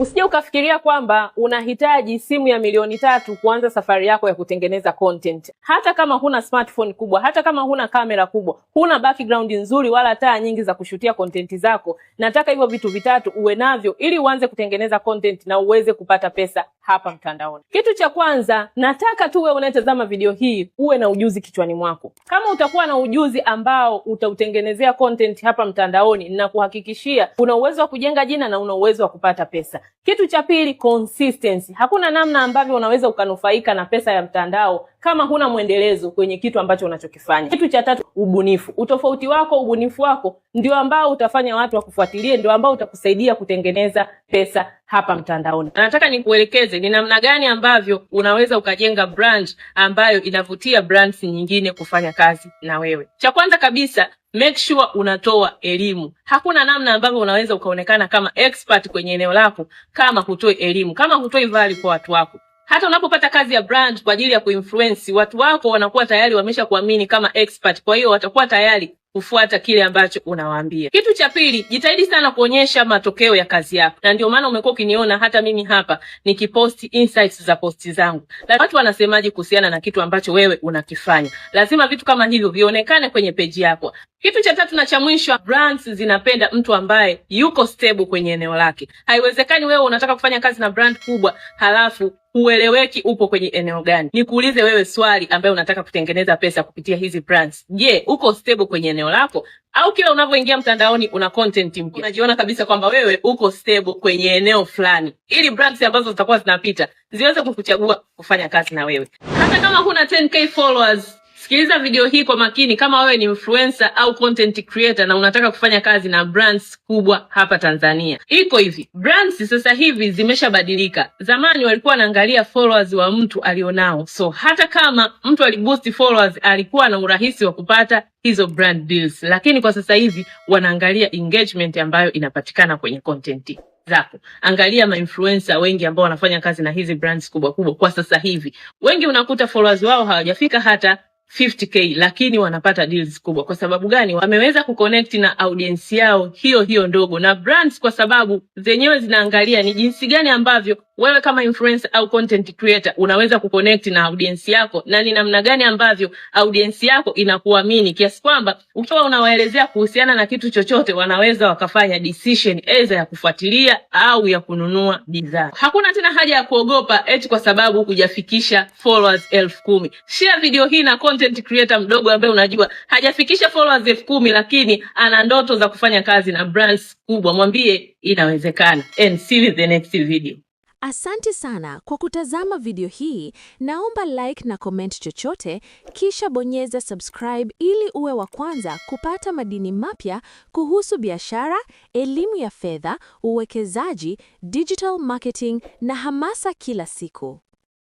Usije ukafikiria kwamba unahitaji simu ya milioni 3 kuanza safari yako ya kutengeneza content. Hata kama huna smartphone kubwa, hata kama huna kamera kubwa, huna background nzuri wala taa nyingi za kushutia content zako, nataka hivyo vitu vitatu uwe navyo ili uanze kutengeneza content na uweze kupata pesa hapa mtandaoni. Kitu cha kwanza, nataka tu wewe unayetazama video hii uwe na ujuzi kichwani mwako. Kama utakuwa na ujuzi ambao utautengenezea content hapa mtandaoni, na kuhakikishia una uwezo wa kujenga jina na una uwezo wa kupata pesa. Kitu cha pili, consistency. Hakuna namna ambavyo unaweza ukanufaika na pesa ya mtandao kama huna mwendelezo kwenye kitu ambacho unachokifanya. Kitu cha tatu, ubunifu. Utofauti wako, ubunifu wako ndio ambao utafanya watu wakufuatilie, ndio ambao utakusaidia kutengeneza pesa hapa mtandaoni. Nataka nikuelekeze ni namna gani ambavyo unaweza ukajenga brand ambayo inavutia brands nyingine kufanya kazi na wewe. Cha kwanza kabisa, make sure unatoa elimu. Hakuna namna ambavyo unaweza ukaonekana kama expert kwenye eneo lako kama hutoi elimu, kama hutoi value kwa watu wako. Hata unapopata kazi ya brand kwa ajili ya kuinfluence, watu wako wanakuwa tayari wamesha kuamini kama expert, kwa hiyo watakuwa tayari kufuata kile ambacho unawaambia. Kitu cha pili, jitahidi sana kuonyesha matokeo ya kazi yako. Na ndio maana umekuwa ukiniona hata mimi hapa nikiposti insights za posti zangu. Watu wanasemaje kuhusiana na kitu ambacho wewe unakifanya. Lazima vitu kama hivyo vionekane kwenye page yako. Kitu cha tatu na cha mwisho, brands zinapenda mtu ambaye yuko stable kwenye eneo lake. Haiwezekani wewe unataka kufanya kazi na brand kubwa halafu hueleweki upo kwenye eneo gani. Nikuulize wewe swali ambaye unataka kutengeneza pesa kupitia hizi brands. Je, uko stable kwenye eneo lako? Au kila unavyoingia mtandaoni una content mpya? Unajiona kabisa kwamba wewe uko stable kwenye eneo fulani, ili brands ambazo zitakuwa zinapita ziweze kukuchagua kufanya kazi na wewe. Hata kama huna 10k followers, sikiliza video hii kwa makini. Kama wewe ni influencer au content creator na unataka kufanya kazi na brands kubwa hapa Tanzania, iko hivi. Brands sasa hivi zimeshabadilika. Zamani walikuwa wanaangalia followers wa mtu alionao. So hata kama mtu aliboost followers, alikuwa na urahisi wa kupata hizo brand deals. Lakini kwa sasa hivi wanaangalia engagement ambayo inapatikana kwenye content zako. Angalia ma-influencer wengi ambao wanafanya kazi na hizi brands kubwa kubwa kwa sasa hivi. Wengi unakuta followers wao hawajafika hata 50k, lakini wanapata deals kubwa. Kwa sababu gani? Wameweza kuconnect na audience yao hiyo ndogo. Na brands kwa sababu zenyewe zinaangalia ni jinsi gani ambavyo wewe kama influencer au content creator unaweza kuconnect na audience yako, na ni namna gani ambavyo audience yako inakuamini kiasi kwamba ukiwa unawaelezea kuhusiana na kitu chochote wanaweza wakafanya decision either ya kufuatilia au ya kununua bidhaa. Hakuna tena haja ya kuogopa eti kwa sababu hujafikisha followers 10,000. Share video hii na content creator mdogo ambaye unajua hajafikisha followers 10,000 lakini ana ndoto za kufanya kazi na brands kubwa. Mwambie inawezekana. And see you in the next video. Asante sana kwa kutazama video hii. Naomba like na comment chochote, kisha bonyeza subscribe ili uwe wa kwanza kupata madini mapya kuhusu biashara, elimu ya fedha, uwekezaji, digital marketing na hamasa kila siku.